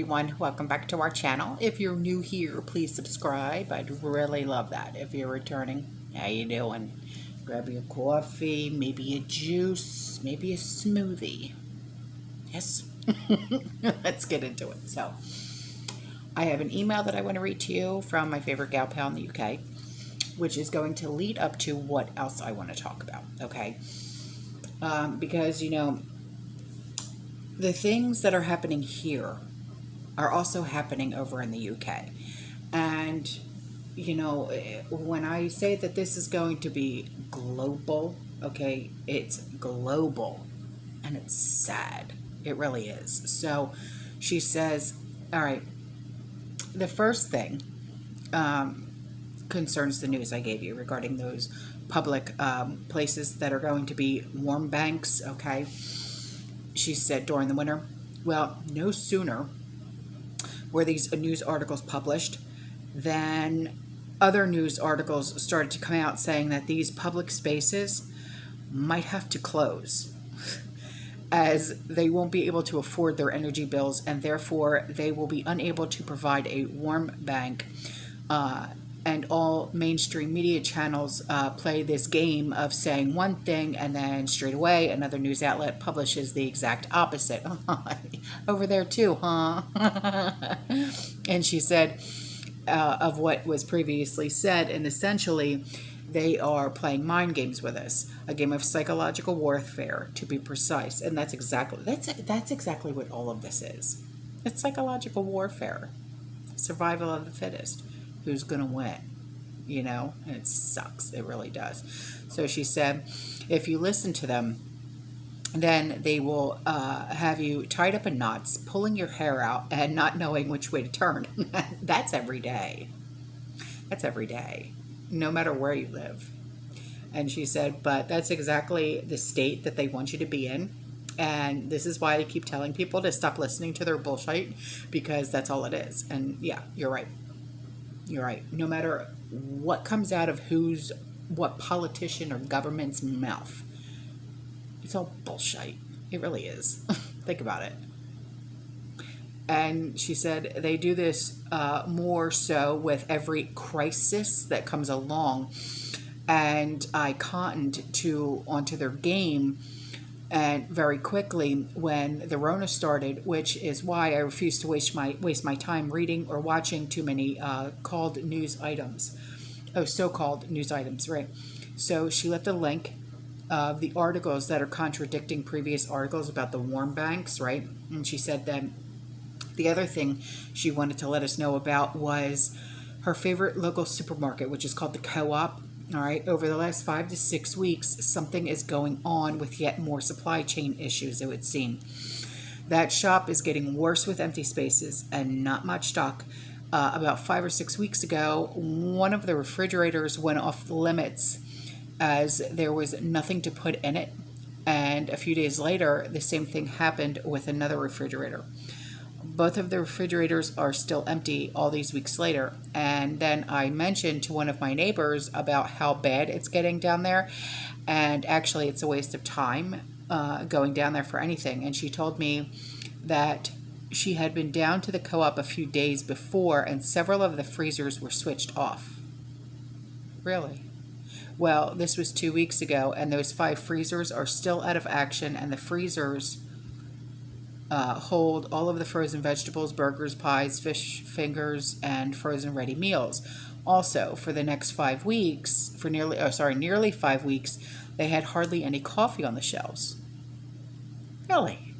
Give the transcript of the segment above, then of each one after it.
everyone, welcome back to our channel. If you're new here, please subscribe. I'd really love that. If you're returning, how you doing? Grab your coffee, maybe a juice, maybe a smoothie. Yes? Let's get into it. So, I have an email that I want to read to you from my favorite gal pal in the UK, which is going to lead up to what else I want to talk about, okay? Because, you know, the things that are happening here are also happening over in the UK. And, you know, when I say that this is going to be global, okay, it's global. And it's sad. It really is. So she says, all right, the first thing concerns the news I gave you regarding those public places that are going to be warm banks, okay? She said during the winter. Well, no sooner were these news articles published than other news articles started to come out saying that these public spaces might have to close as they won't be able to afford their energy bills, and therefore they will be unable to provide a warm bank. And all mainstream media channels play this game of saying one thing and then straight away another news outlet publishes the exact opposite. Over there too, huh? And she said of what was previously said, and essentially they are playing mind games with us, a game of psychological warfare, to be precise. And that's exactly what all of this is. It's psychological warfare, survival of the fittest. Who's going to win, you know? And it sucks. It really does. So she said, if you listen to them, then they will have you tied up in knots, pulling your hair out and not knowing which way to turn. That's every day. That's every day, no matter where you live. And she said, but that's exactly the state that they want you to be in. And this is why I keep telling people to stop listening to their bullshit, because that's all it is. And yeah, you're right. You're right. No matter what comes out of what politician or government's mouth, it's all bullshit. It really is. Think about it. And she said they do this more so with every crisis that comes along. And I cottoned onto their game. And very quickly when the Rona started, which is why I refuse to waste my time reading or watching too many so-called news items, right? So she left a link of the articles that are contradicting previous articles about the warm banks, right? And she said that the other thing she wanted to let us know about was her favorite local supermarket, which is called the Co-op. All right, over the last 5 to 6 weeks, something is going on with yet more supply chain issues, it would seem. That shop is getting worse with empty spaces and not much stock. About 5 or 6 weeks ago, one of the refrigerators went off limits as there was nothing to put in it. And a few days later, the same thing happened with another refrigerator. Both of the refrigerators are still empty all these weeks later. And then I mentioned to one of my neighbors about how bad it's getting down there. And actually, it's a waste of time going down there for anything. And she told me that she had been down to the Co-op a few days before, and several of the freezers were switched off. Really? Well, this was 2 weeks ago, and those 5 freezers are still out of action, and the freezers hold all of the frozen vegetables, burgers, pies, fish fingers, and frozen ready meals. Also, for the next 5 weeks, nearly 5 weeks, they had hardly any coffee on the shelves. Really?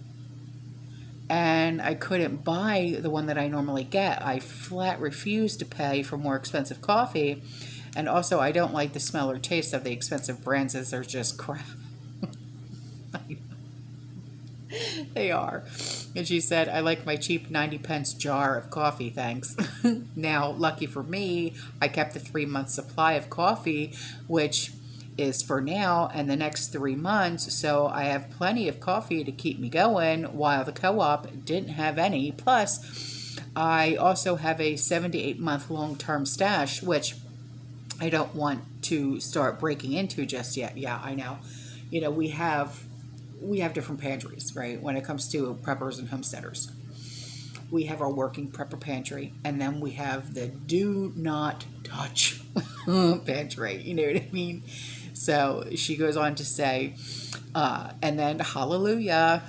And I couldn't buy the one that I normally get. I flat refused to pay for more expensive coffee. And also, I don't like the smell or taste of the expensive brands, as they're just crap. They are. And she said, I like my cheap 90-pence jar of coffee, thanks. Now, lucky for me, I kept the 3-month supply of coffee, which is for now and the next 3 months. So I have plenty of coffee to keep me going while the Co-op didn't have any. Plus, I also have a 7 to 8 month long-term stash, which I don't want to start breaking into just yet. Yeah, I know. You know, we have different pantries, right, when it comes to preppers and homesteaders. we have our working prepper pantry, and then we have the do not touch pantry. You know what I mean? So she goes on to say, and then hallelujah.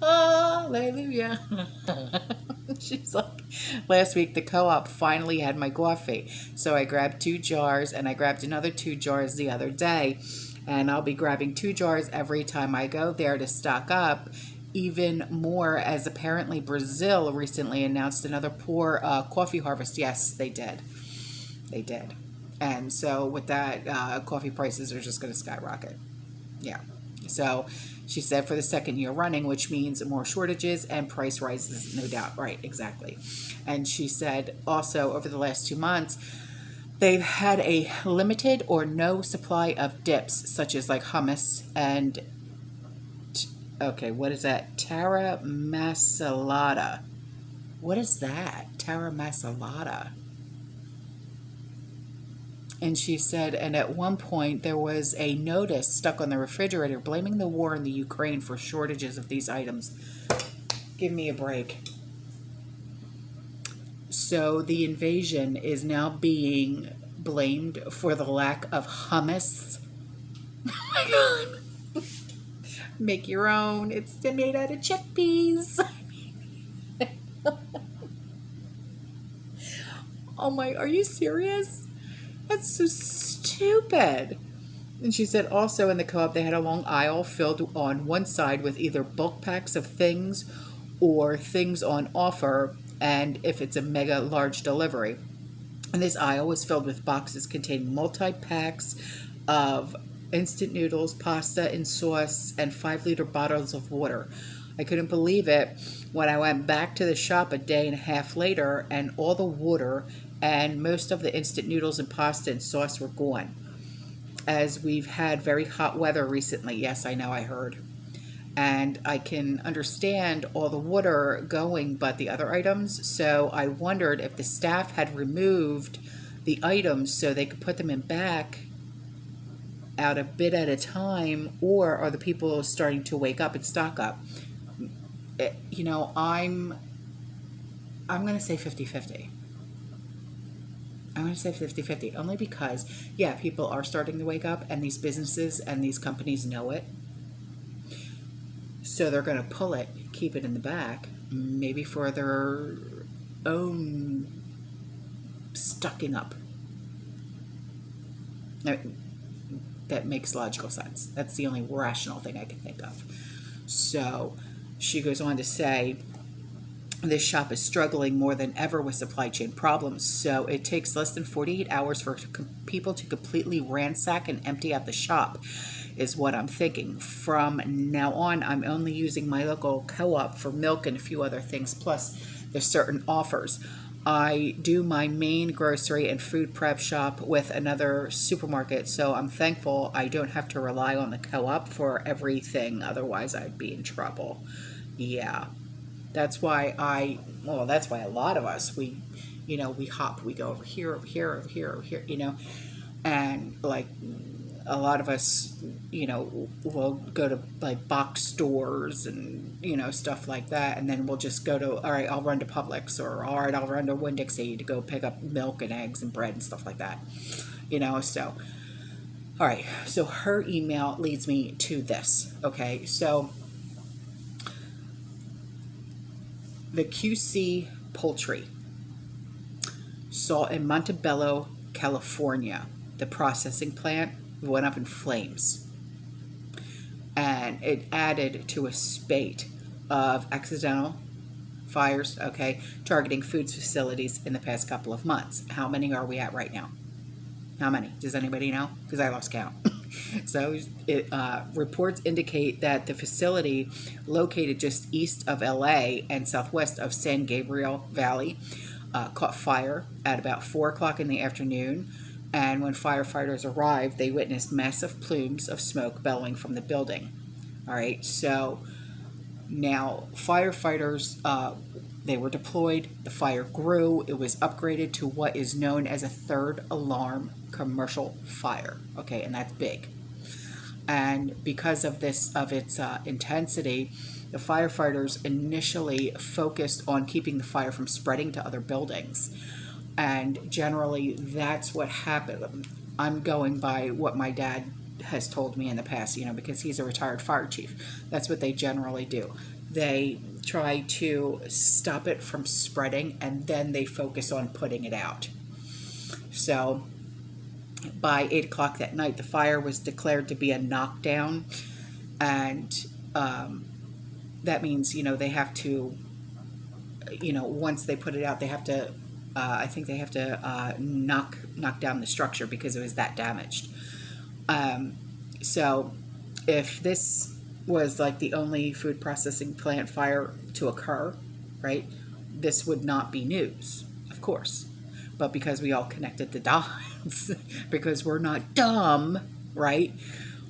Hallelujah. She's like, last week the co-op finally had my coffee. So I grabbed 2 jars, and I grabbed another 2 jars the other day. And I'll be grabbing 2 jars every time I go there to stock up even more, as apparently Brazil recently announced another poor coffee harvest. Yes, they did. They did. And so with that, coffee prices are just going to skyrocket. Yeah. So she said for the 2nd year running, which means more shortages and price rises, no doubt. Right, exactly. And she said also over the last 2 months, they've had a limited or no supply of dips, such as like hummus and, okay, what is that? Tara Masalata. What is that? Tara Masalata. And she said, and at one point there was a notice stuck on the refrigerator blaming the war in the Ukraine for shortages of these items. Give me a break. So the invasion is now being blamed for the lack of hummus. Oh my God. Make your own. It's made out of chickpeas. Oh my, are you serious? That's so stupid. And she said also in the co-op they had a long aisle filled on one side with either bulk packs of things or things on offer, and if it's a mega large delivery. And this aisle was filled with boxes containing multi-packs of instant noodles, pasta and sauce, and 5-liter bottles of water. I couldn't believe it when I went back to the shop a day and a half later, and all the water and most of the instant noodles and pasta and sauce were gone, as we've had very hot weather recently. Yes, I know, I heard. And I can understand all the water going, but the other items. So I wondered if the staff had removed the items so they could put them in back out a bit at a time, or are the people starting to wake up and stock up? You know, I'm going to say 50-50. I'm going to say 50-50, only because, yeah, people are starting to wake up, and these businesses and these companies know it. So they're going to pull it, keep it in the back, maybe for their own stocking up. That makes logical sense. That's the only rational thing I can think of. So she goes on to say, this shop is struggling more than ever with supply chain problems, so it takes less than 48 hours for people to completely ransack and empty out the shop, is what I'm thinking. From now on, I'm only using my local co-op for milk and a few other things, plus there's certain offers. I do my main grocery and food prep shop with another supermarket, so I'm thankful I don't have to rely on the co-op for everything, otherwise I'd be in trouble. Yeah. That's why that's why a lot of us, we hop, we go over here, over here, over here, over here, and like a lot of us, will go to like box stores and, stuff like that. And then we'll just go to, all right, I'll run to Publix, or all right, I'll run to Winn-Dixie to go pick up milk and eggs and bread and stuff like that, so, all right. So her email leads me to this. Okay. So the QC Poultry saw in Montebello, California, the processing plant went up in flames, and it added to a spate of accidental fires, targeting foods facilities in the past couple of months. How many are we at right now? How many? Does anybody know? Because I lost count. So reports indicate that the facility, located just east of LA and southwest of San Gabriel Valley, caught fire at about 4 o'clock in the afternoon. And when firefighters arrived, they witnessed massive plumes of smoke bellowing from the building. All right, so now firefighters, they were deployed. The fire grew. It was upgraded to what is known as a 3rd alarm commercial fire. Okay, and that's big. And because of its intensity, The firefighters initially focused on keeping the fire from spreading to other buildings. And generally, that's what happened. I'm going by what my dad has told me in the past, because he's a retired fire chief. That's what they generally do. They try to stop it from spreading, and then they focus on putting it out. So by 8 o'clock that night, the fire was declared to be a knockdown, and that means, they have to, once they put it out, they have to, I think they have to knock down the structure because it was that damaged. So if this was like the only food processing plant fire to occur, right, this would not be news, of course. But because we all connected the dots, because we're not dumb, right?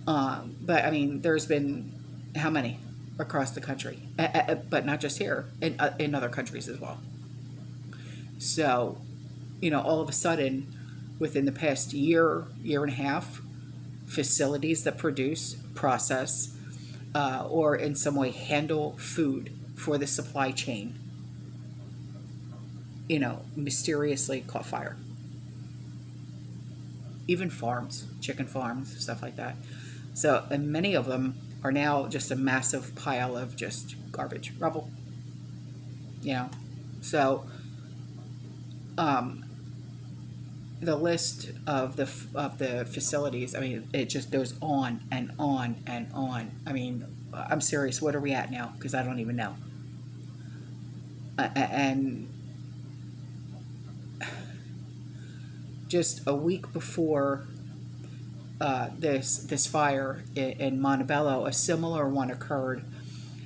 But I mean, there's been how many across the country, but not just here, in other countries as well. So, all of a sudden, within the past year and a half, facilities that produce, process, or in some way handle food for the supply chain, mysteriously caught fire. Even farms, chicken farms, stuff like that. So, and many of them are now just a massive pile of just garbage, rubble. So the list of the facilities, I mean, it just goes on and on and on. I mean, I'm serious. What are we at now? Because I don't even know. And just a week before this fire in Montebello, a similar one occurred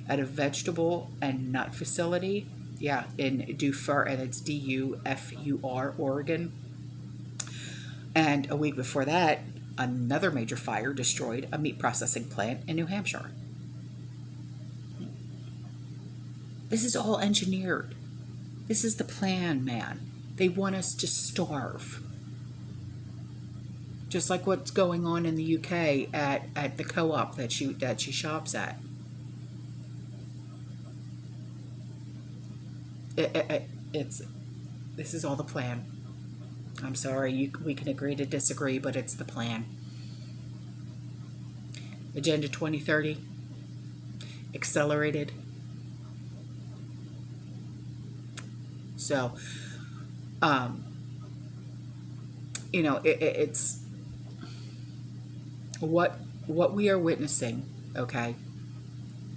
at a vegetable and nut facility. Yeah, in Dufur, and it's Dufur, Oregon. And a week before that, another major fire destroyed a meat processing plant in New Hampshire. This is all engineered. This is the plan, man. They want us to starve. Just like what's going on in the UK at the co-op that she shops at. This is all the plan. I'm sorry, we can agree to disagree, but it's the plan. Agenda 2030, accelerated. So, it's what we are witnessing, okay,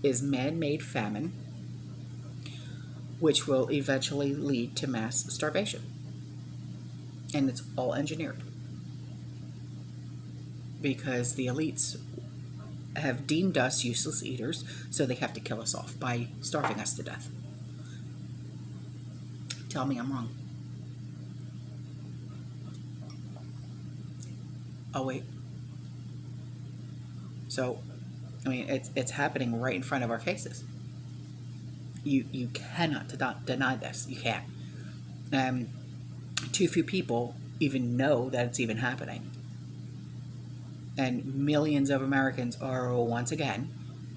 is man-made famine, which will eventually lead to mass starvation. And it's all engineered. Because the elites have deemed us useless eaters, so they have to kill us off by starving us to death. Tell me I'm wrong. Oh, wait. So, I mean, it's happening right in front of our faces. You cannot deny this. You can't. Too few people even know that it's even happening. And millions of Americans are once again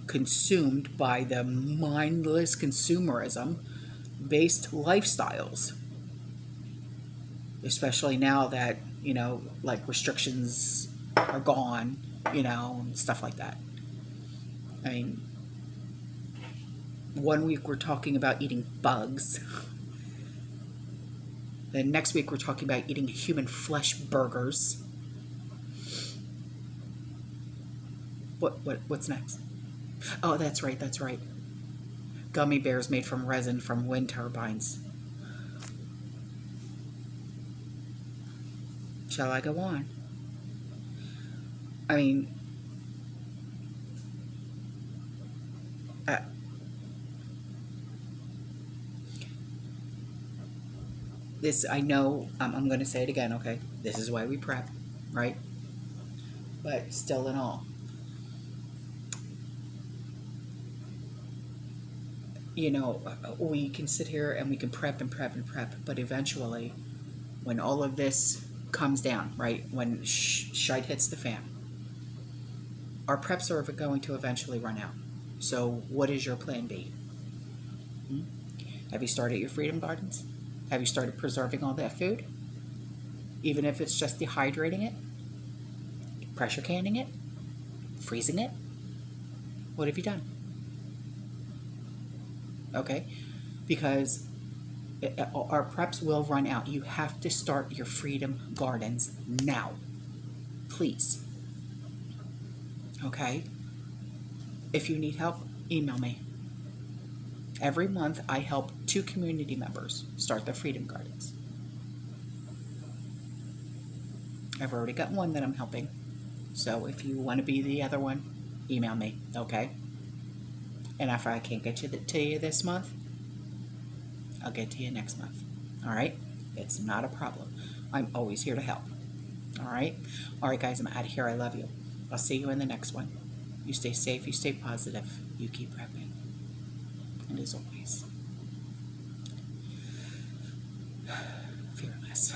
consumed by the mindless consumerism-based lifestyles. Especially now that, like restrictions are gone, and stuff like that. I mean, one week we're talking about eating bugs. Then next week we're talking about eating human flesh burgers. What's next? Oh, that's right. Gummy bears made from resin from wind turbines. Shall I go on? I mean, this, I know, I'm going to say it again, okay? This is why we prep, right? But still in all, we can sit here and we can prep, but eventually, when all of this comes down, right? When shite hits the fan, our preps are going to eventually run out. So what is your plan B? Have you started your freedom gardens? Have you started preserving all that food? Even if it's just dehydrating it, pressure canning it, freezing it? What have you done? Okay, because our preps will run out. You have to start your freedom gardens now, please. Okay, if you need help, email me. Every month I help 2 community members start their freedom gardens. I've already got one that I'm helping, so if you want to be the other one, email me, okay? And if I can't get to you this month, I'll get to you next month. All right? It's not a problem. I'm always here to help. All right? All right, guys, I'm out of here. I love you. I'll see you in the next one. You stay safe. You stay positive. You keep prepping. And as always, fearless.